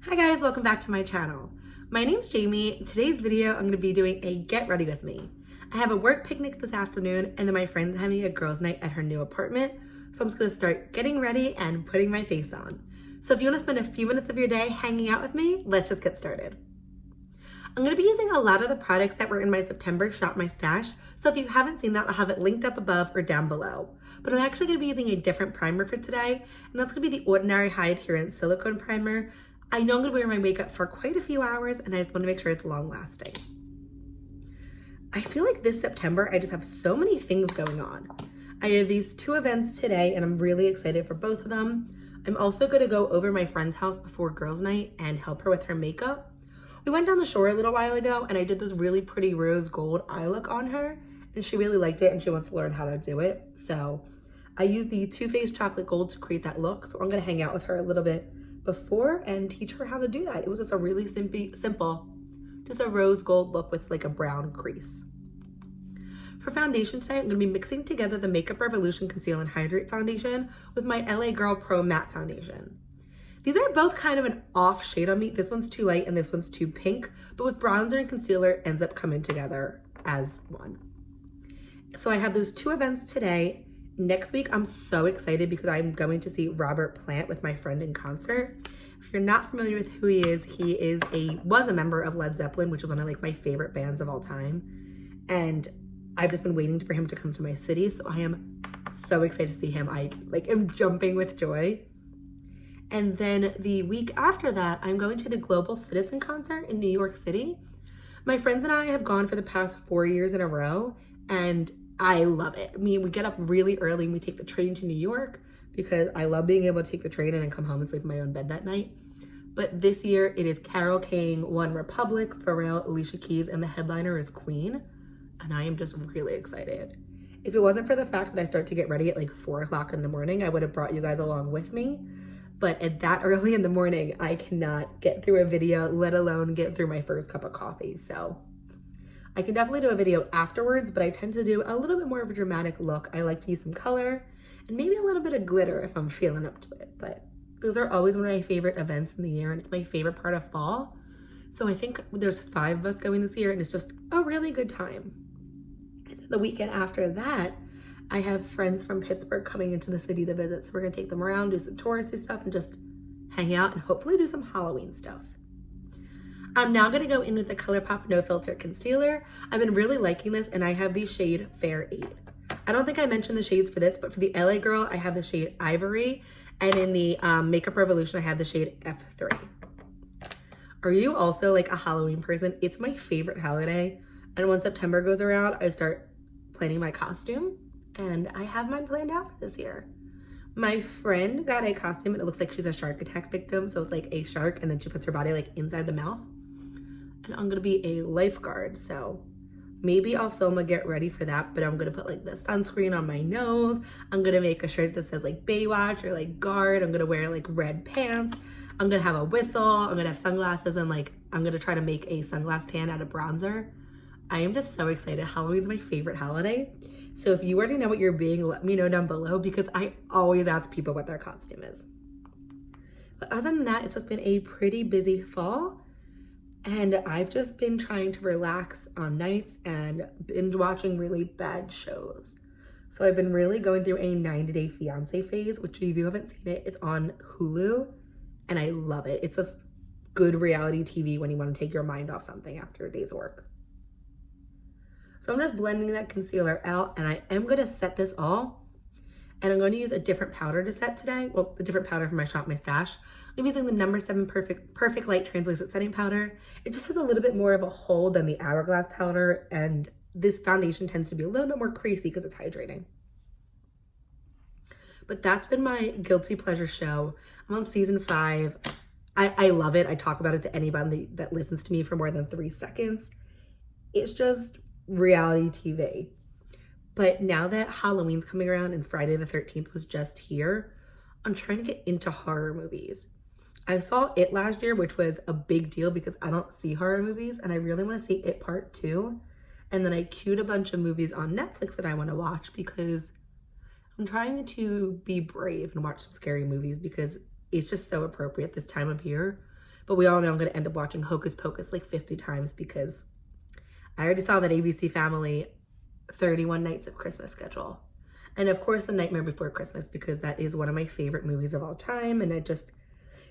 Hi guys, welcome back to my channel. My name's Jamie. In today's video, I'm going to be doing a get ready with me. I have a work picnic this afternoon and then my friend's having a girls' night at her new apartment. So I'm just going to start getting ready and putting my face on. So if you want to spend a few minutes of your day hanging out with me, let's just get started. I'm going to be using a lot of the products that were in my September Shop My Stash. So if you haven't seen that, I'll have it linked up above or down below. But I'm actually going to be using a different primer for today. And that's going to be the Ordinary High Adherence Silicone Primer. I know I'm gonna wear my makeup for quite a few hours and I just wanna make sure it's long lasting. I feel like this September, I just have so many things going on. I have these two events today and I'm really excited for both of them. I'm also gonna go over my friend's house before girls' night and help her with her makeup. We went down the shore a little while ago and I did this really pretty rose gold eye look on her and she really liked it and she wants to learn how to do it. So I used the Too Faced Chocolate Gold to create that look. So I'm gonna hang out with her a little bit before and teach her how to do that. It was just a really simple, just a rose gold look with like a brown crease. For foundation today, I'm gonna be mixing together the Makeup Revolution Conceal and Hydrate Foundation with my LA Girl Pro Matte Foundation. These are both kind of an off shade on me. This one's too light and this one's too pink, but with bronzer and concealer ends up coming together as one. So I have those two events today. Next week, I'm so excited because I'm going to see Robert Plant with my friend in concert. If you're not familiar with who he was a member of Led Zeppelin, which is one of like my favorite bands of all time. And I've just been waiting for him to come to my city. So I am so excited to see him. I am jumping with joy. And then the week after that, I'm going to the Global Citizen concert in New York City. My friends and I have gone for the past 4 years in a row and I love it. I mean, we get up really early and we take the train to New York because I love being able to take the train and then come home and sleep in my own bed that night. But this year it is Carole King, One Republic, Pharrell, Alicia Keys, and the headliner is Queen. And I am just really excited. If it wasn't for the fact that I start to get ready at like 4 o'clock in the morning, I would have brought you guys along with me. But at that early in the morning, I cannot get through a video, let alone get through my first cup of coffee. So I can definitely do a video afterwards, but I tend to do a little bit more of a dramatic look. I like to use some color and maybe a little bit of glitter if I'm feeling up to it. But those are always one of my favorite events in the year and it's my favorite part of fall. So I think there's 5 of us going this year and it's just a really good time. And the weekend after that, I have friends from Pittsburgh coming into the city to visit. So we're gonna take them around, do some touristy stuff and just hang out and hopefully do some Halloween stuff. I'm now gonna go in with the ColourPop No Filter Concealer. I've been really liking this and I have the shade Fair 8. I don't think I mentioned the shades for this, but for the LA Girl, I have the shade Ivory. And in the Makeup Revolution, I have the shade F3. Are you also like a Halloween person? It's my favorite holiday. And when September goes around, I start planning my costume and I have mine planned out for this year. My friend got a costume and it looks like she's a shark attack victim. So it's like a shark and then she puts her body like inside the mouth. And I'm gonna be a lifeguard. So maybe I'll film a get ready for that, but I'm gonna put like the sunscreen on my nose. I'm gonna make a shirt that says like Baywatch or like guard. I'm gonna wear like red pants. I'm gonna have a whistle. I'm gonna have sunglasses and like, I'm gonna try to make a sunglass tan out of bronzer. I am just so excited. Halloween's my favorite holiday. So if you already know what you're being, let me know down below because I always ask people what their costume is. But other than that, it's just been a pretty busy fall. And I've just been trying to relax on nights and binge watching really bad shows. So I've been really going through a 90 Day Fiance phase, which if you haven't seen it, it's on Hulu and I love it. It's just good reality TV when you want to take your mind off something after a day's work. So I'm just blending that concealer out and I am going to set this all. And I'm going to use a different powder to set today. Well, the different powder from my Shop My Stash. I'm using the No. 7 Perfect Light Translucent Setting Powder. It just has a little bit more of a hold than the Hourglass powder. And this foundation tends to be a little bit more creasy because it's hydrating. But that's been my guilty pleasure show. I'm on season 5. I love it. I talk about it to anybody that listens to me for more than 3 seconds. It's just reality TV. But now that Halloween's coming around and Friday the 13th was just here, I'm trying to get into horror movies. I saw It last year, which was a big deal because I don't see horror movies and I really want to see It Part 2. And then I queued a bunch of movies on Netflix that I want to watch because I'm trying to be brave and watch some scary movies because it's just so appropriate this time of year. but we all know I'm going to end up watching Hocus Pocus like 50 times because I already saw that ABC Family 31 Nights of Christmas schedule. And of course, The Nightmare Before Christmas, because that is one of my favorite movies of all time. And it just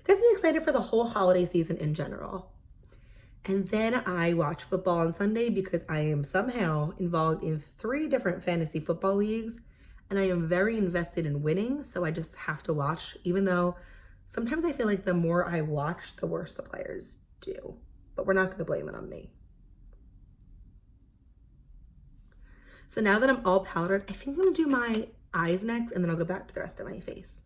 gets me excited for the whole holiday season in general. And then I watch football on Sunday because I am somehow involved in 3 different fantasy football leagues. And I am very invested in winning. So I just have to watch, even though sometimes I feel like the more I watch, the worse the players do. But we're not going to blame it on me. So now that I'm all powdered, I think I'm going to do my eyes next, and then I'll go back to the rest of my face.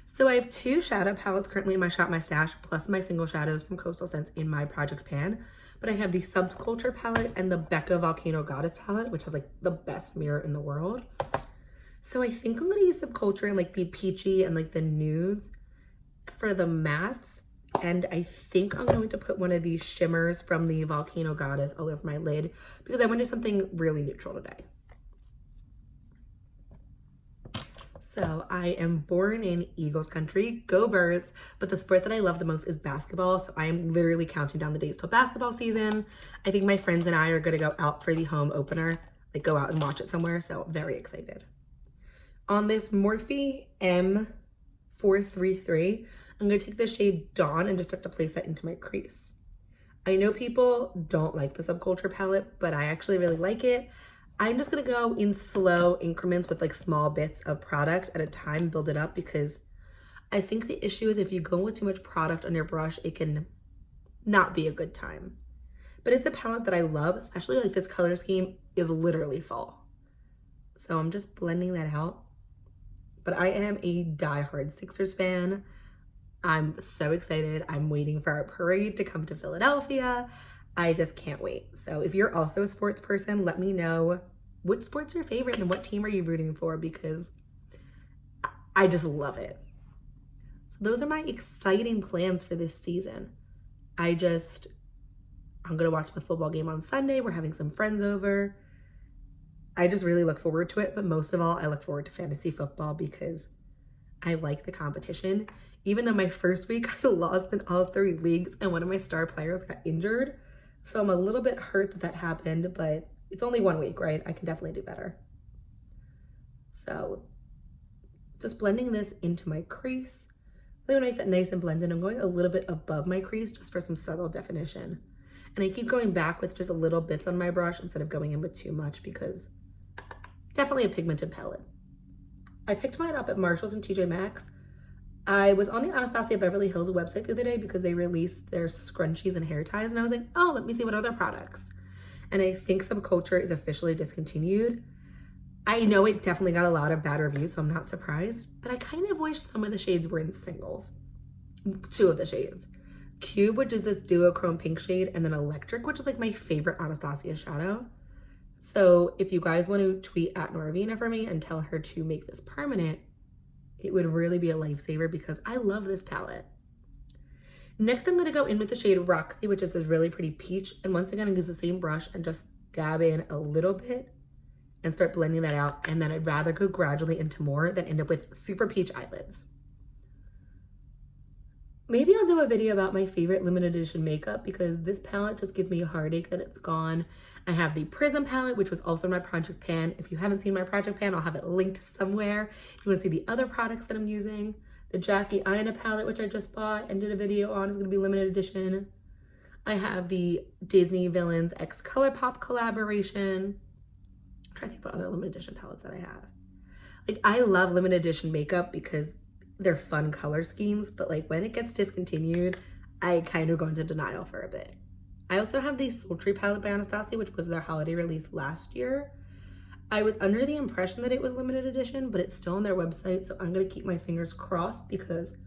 So I have 2 shadow palettes currently in my Shop My Stash, plus my single shadows from Coastal Scents in my project pan. But I have the Subculture palette and the Becca Volcano Goddess palette, which has like the best mirror in the world. So I think I'm going to use Subculture and like the peachy and like the nudes for the mattes. And I think I'm going to put one of these shimmers from the Volcano Goddess all over my lid because I want to do something really neutral today. So I am born in Eagles country, go Birds, but the sport that I love the most is basketball. So I am literally counting down the days till basketball season. I think my friends and I are going to go out for the home opener, like go out and watch it somewhere. So very excited. On this Morphe M433, I'm going to take the shade Dawn and just start to place that into my crease. I know people don't like the Subculture palette, but I actually really like it. I'm just going to go in slow increments with like small bits of product at a time, build it up, because I think the issue is if you go with too much product on your brush, it can not be a good time. But it's a palette that I love, especially like this color scheme is literally fall. So I'm just blending that out. But I am a diehard Sixers fan. I'm so excited. I'm waiting for our parade to come to Philadelphia. I just can't wait. So if you're also a sports person, let me know which sport's your favorite and what team are you rooting for, because I just love it. So those are my exciting plans for this season. I'm gonna watch the football game on Sunday. We're having some friends over. I just really look forward to it, but most of all, I look forward to fantasy football because I like the competition. Even though my first week I lost in all 3 leagues and one of my star players got injured. So I'm a little bit hurt that that happened, but it's only 1 week, right? I can definitely do better. So just blending this into my crease. I'm gonna make that nice and blended. I'm going a little bit above my crease just for some subtle definition. And I keep going back with just a little bits on my brush instead of going in with too much because definitely a pigmented palette. I picked mine up at Marshall's and TJ Maxx. I was on the Anastasia Beverly Hills website the other day because they released their scrunchies and hair ties, and I was like, oh, let me see what other products. And I think Subculture is officially discontinued. I know it definitely got a lot of bad reviews, so I'm not surprised, but I kind of wish some of the shades were in singles. 2 of the shades. Cube, which is this duochrome pink shade, and then Electric, which is like my favorite Anastasia shadow. So if you guys want to tweet at Noravina for me and tell her to make this permanent, it would really be a lifesaver because I love this palette. Next, I'm going to go in with the shade Roxy, which is this really pretty peach. And once again, I use the same brush and just dab in a little bit and start blending that out. And then I'd rather go gradually into more than end up with super peach eyelids. Maybe I'll do a video about my favorite limited edition makeup because this palette just gives me a heartache that it's gone. I have the Prism palette, which was also my project pan. If you haven't seen my project pan, I'll have it linked somewhere. If you want to see the other products that I'm using. The Jackie Aina palette, which I just bought and did a video on, is going to be limited edition. I have the Disney Villains X ColourPop collaboration. I'm trying to think about other limited edition palettes that I have. Like, I love limited edition makeup because they're fun color schemes, but like when it gets discontinued, I kind of go into denial for a bit. I also have the Sultry palette by Anastasia, which was their holiday release last year. I was under the impression that it was limited edition, but it's still on their website, so I'm gonna keep my fingers crossed because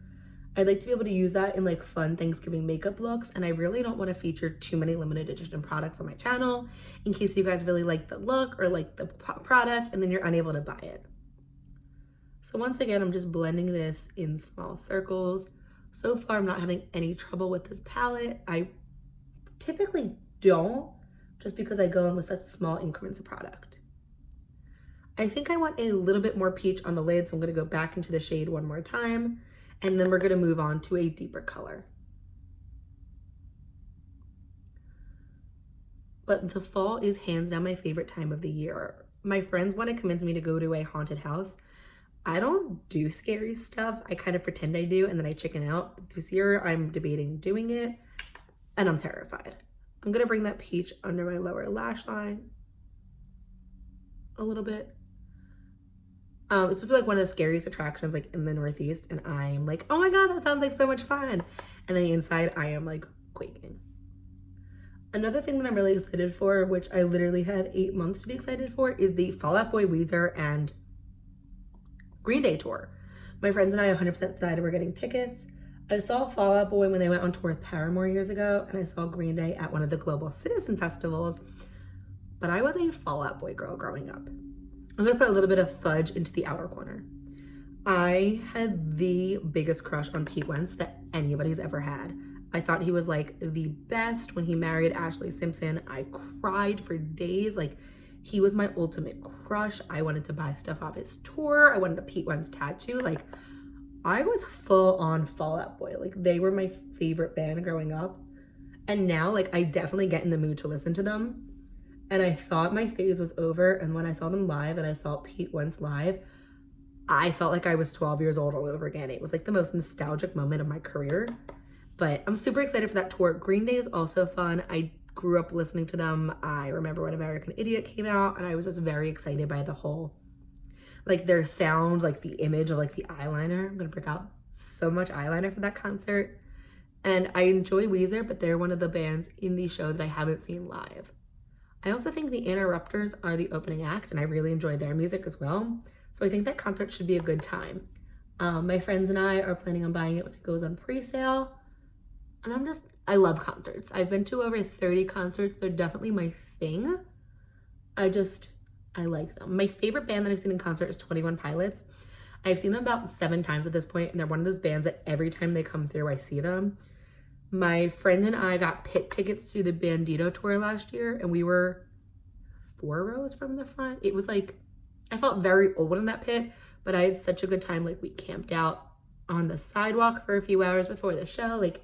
I'd like to be able to use that in like fun Thanksgiving makeup looks, and I really don't want to feature too many limited edition products on my channel in case you guys really like the look or like the product and then you're unable to buy it. So once again, I'm just blending this in small circles. So far, I'm not having any trouble with this palette. I typically don't, just because I go in with such small increments of product. I think I want a little bit more peach on the lid, so I'm gonna go back into the shade one more time. And then we're gonna move on to a deeper color. But the fall is hands down my favorite time of the year. My friends want to convince me to go to a haunted house. I don't do scary stuff. I kind of pretend I do and then I chicken out. This year I'm debating doing it and I'm terrified. I'm gonna bring that peach under my lower lash line a little bit. It's supposed to be like one of the scariest attractions like in the Northeast, and I'm like, oh my God, that sounds like so much fun. And then inside I am like quaking. Another thing that I'm really excited for, which I literally had 8 months to be excited for, is the Fall Out Boy, Weezer, and Green Day tour. My friends and I 100% decided we're getting tickets. I saw Fall Out Boy when they went on tour with Paramore years ago, and I saw Green Day at one of the Global Citizen Festivals, but I was a Fall Out Boy girl growing up. I'm gonna put a little bit of fudge into the outer corner. I had the biggest crush on Pete Wentz that anybody's ever had. I thought he was like the best when he married Ashley Simpson. I cried for days. Like, he was my ultimate crush. I wanted to buy stuff off his tour. I wanted a Pete Wentz tattoo. Like, I was full on Fall Out Boy. Like, they were my favorite band growing up. And now, like, I definitely get in the mood to listen to them. And I thought my phase was over. And when I saw them live and I saw Pete Wentz live, I felt like I was 12 years old all over again. It was like the most nostalgic moment of my career. But I'm super excited for that tour. Green Day is also fun. I grew up listening to them. I remember when American Idiot came out, and I was just very excited by the whole, like, their sound, like the image of like the eyeliner. I'm gonna break out so much eyeliner for that concert. And I enjoy Weezer, but they're one of the bands in the show that I haven't seen live. I also think the Interrupters are the opening act, and I really enjoy their music as well. So I think that concert should be a good time. My friends and I are planning on buying it when it goes on pre-sale. And I love concerts. I've been to over 30 concerts. They're definitely my thing. I like them. My favorite band that I've seen in concert is 21 Pilots. I've seen them about 7 times at this point, and they're one of those bands that every time they come through, I see them. My friend and I got pit tickets to the Bandito tour last year, and we were 4 rows from the front. It was like, I felt very old in that pit, but I had such a good time. Like, we camped out on the sidewalk for a few hours before the show. Like,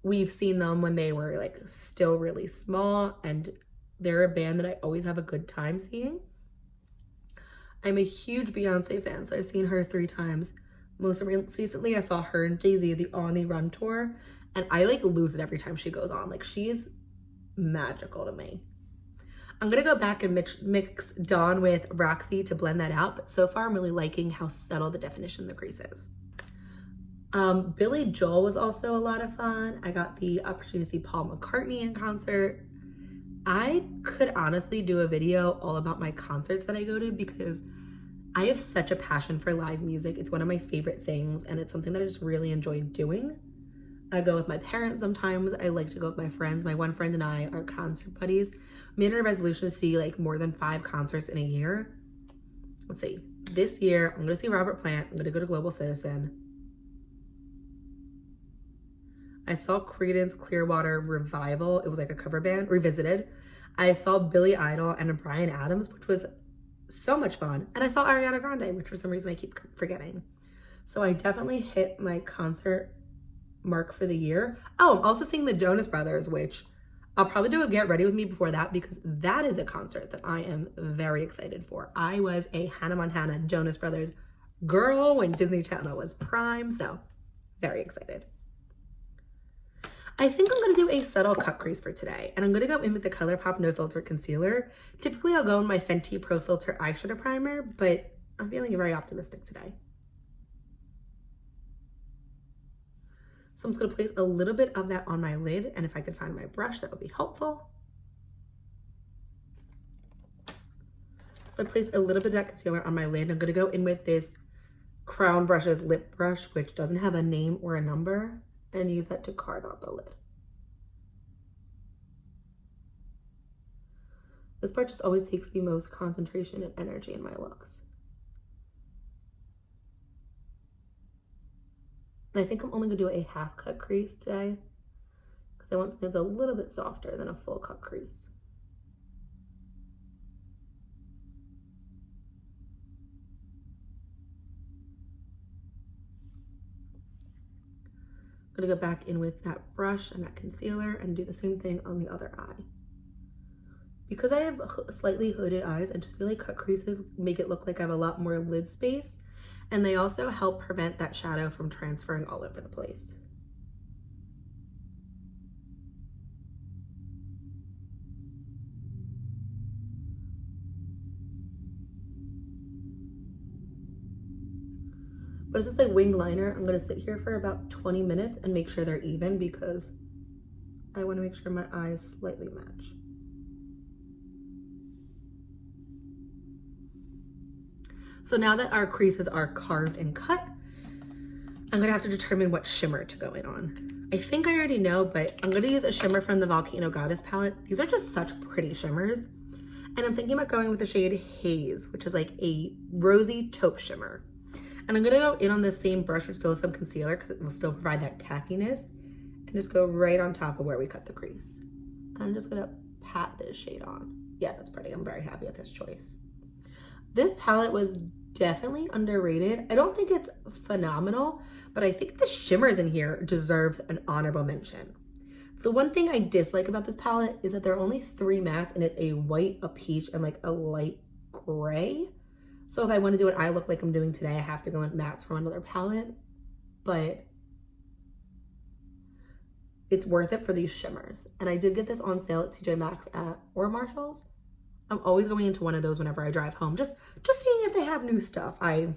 we've seen them when they were like still really small, and they're a band that I always have a good time seeing. I'm a huge Beyonce fan, so I've seen her 3 times. Most recently, I saw her and Jay-Z on the Run tour, and I like lose it every time she goes on. Like, she's magical to me. I'm gonna go back and mix Dawn with Roxy to blend that out, but so far I'm really liking how subtle the definition of the crease is. Billy Joel was also a lot of fun. I got the opportunity to see Paul McCartney in concert. I could honestly do a video all about my concerts that I go to because I have such a passion for live music. It's one of my favorite things, and it's something that I just really enjoy doing. I go with my parents sometimes. I like to go with my friends. My one friend and I are concert buddies. We made a resolution to see like more than 5 concerts in a year. Let's see. This year, I'm gonna see Robert Plant. I'm gonna go to Global Citizen. I saw Creedence Clearwater Revival. It was like a cover band, Revisited. I saw Billy Idol and Bryan Adams, which was so much fun. And I saw Ariana Grande, which for some reason I keep forgetting. So I definitely hit my concert mark for the year. Oh, I'm also seeing the Jonas Brothers, which I'll probably do a get ready with me before that because that is a concert that I am very excited for. I was a Hannah Montana Jonas Brothers girl when Disney Channel was Prime, so very excited. I think I'm gonna do a subtle cut crease for today, and I'm gonna go in with the ColourPop No Filter Concealer. Typically I'll go in my Fenty Pro Filter Eyeshadow Primer, but I'm feeling very optimistic today. So I'm just gonna place a little bit of that on my lid, and if I could find my brush, that would be helpful. So I placed a little bit of that concealer on my lid. I'm gonna go in with this Crown Brushes lip brush, which doesn't have a name or a number, and use that to carve out the lid. This part just always takes the most concentration and energy in my looks. And I think I'm only gonna do a half cut crease today because I want something that's a little bit softer than a full cut crease. I'm gonna go back in with that brush and that concealer and do the same thing on the other eye. Because I have slightly hooded eyes, I just feel like cut creases make it look like I have a lot more lid space, and they also help prevent that shadow from transferring all over the place. But it's just like winged liner. I'm gonna sit here for about 20 minutes and make sure they're even because I wanna make sure my eyes slightly match. So now that our creases are carved and cut, I'm gonna have to determine what shimmer to go in on. I think I already know, but I'm gonna use a shimmer from the Volcano Goddess palette. These are just such pretty shimmers. And I'm thinking about going with the shade Haze, which is like a rosy taupe shimmer. And I'm gonna go in on the same brush with still some concealer because it will still provide that tackiness, and just go right on top of where we cut the crease. I'm just gonna pat this shade on. Yeah, that's pretty. I'm very happy with this choice. This palette was definitely underrated. I don't think it's phenomenal, but I think the shimmers in here deserve an honorable mention. The one thing I dislike about this palette is that there are only 3 mattes, and it's a white, a peach, and like a light gray. So if I want to do what I look like I'm doing today, I have to go with mattes from another palette, but it's worth it for these shimmers. And I did get this on sale at TJ Maxx or Marshall's. I'm always going into one of those whenever I drive home, just seeing if they have new stuff. I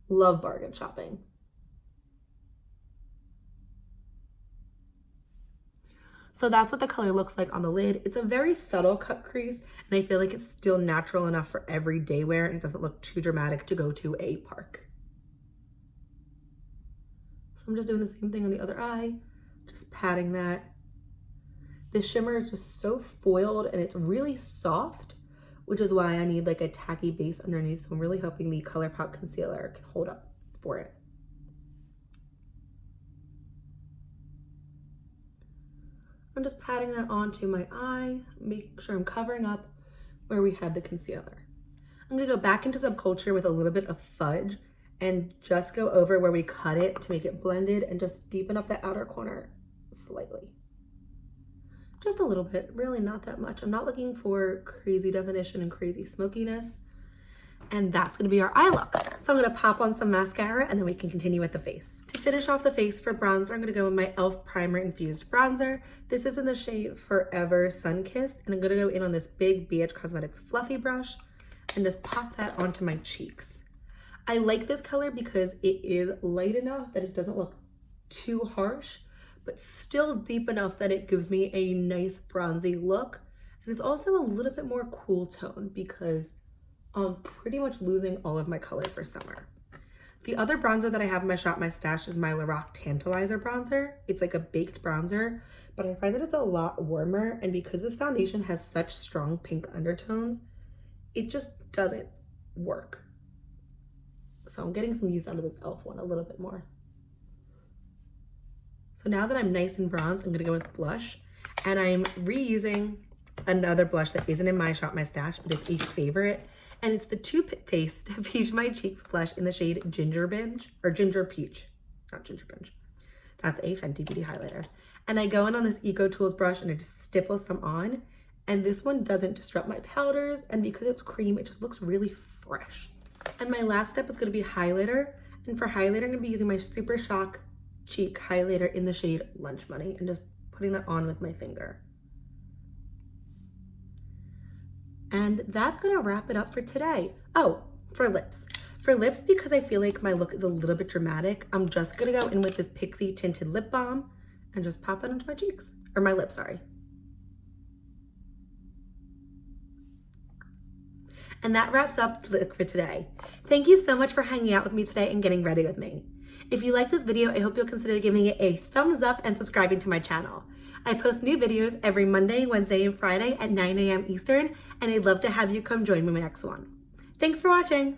love bargain shopping. So that's what the color looks like on the lid. It's a very subtle cut crease, and I feel like it's still natural enough for everyday wear, and it doesn't look too dramatic to go to a park. So I'm just doing the same thing on the other eye, just patting that. This shimmer is just so foiled, and it's really soft, which is why I need like a tacky base underneath. So I'm really hoping the ColourPop concealer can hold up for it. I'm just patting that onto my eye, making sure I'm covering up where we had the concealer. I'm gonna go back into Subculture with a little bit of fudge and just go over where we cut it to make it blended and just deepen up the outer corner slightly. Just a little bit, really not that much. I'm not looking for crazy definition and crazy smokiness. And that's gonna be our eye look. So I'm gonna pop on some mascara and then we can continue with the face. To finish off the face for bronzer, I'm gonna go with my e.l.f. Primer Infused Bronzer. This is in the shade Forever Sunkissed, and I'm gonna go in on this big BH Cosmetics fluffy brush and just pop that onto my cheeks. I like this color because it is light enough that it doesn't look too harsh, but still deep enough that it gives me a nice bronzy look. And it's also a little bit more cool tone because I'm pretty much losing all of my color for summer. The other bronzer that I have in my shop, my stash, is my Lorac Tantalizer bronzer. It's like a baked bronzer, but I find that it's a lot warmer, and because this foundation has such strong pink undertones, it just doesn't work. So I'm getting some use out of this e.l.f. one a little bit more. So now that I'm nice and bronzed, I'm gonna go with blush, and I'm reusing another blush that isn't in my shop, my stash, but it's a favorite. And it's the Too Faced Peach My Cheeks blush in the shade Ginger Binge, or Ginger Peach, not Ginger Binge. That's a Fenty Beauty highlighter. And I go in on this Eco Tools brush and I just stipple some on. And this one doesn't disrupt my powders. And because it's cream, it just looks really fresh. And my last step is gonna be highlighter. And for highlighter, I'm gonna be using my Super Shock Cheek highlighter in the shade Lunch Money and just putting that on with my finger. And that's gonna wrap it up for today. Oh, for lips. For lips, because I feel like my look is a little bit dramatic, I'm just gonna go in with this Pixie Tinted Lip Balm and just pop that onto my cheeks, or my lips, sorry. And that wraps up the look for today. Thank you so much for hanging out with me today and getting ready with me. If you like this video, I hope you'll consider giving it a thumbs up and subscribing to my channel. I post new videos every Monday, Wednesday, and Friday at 9 a.m. Eastern, and I'd love to have you come join me in my next one. Thanks for watching.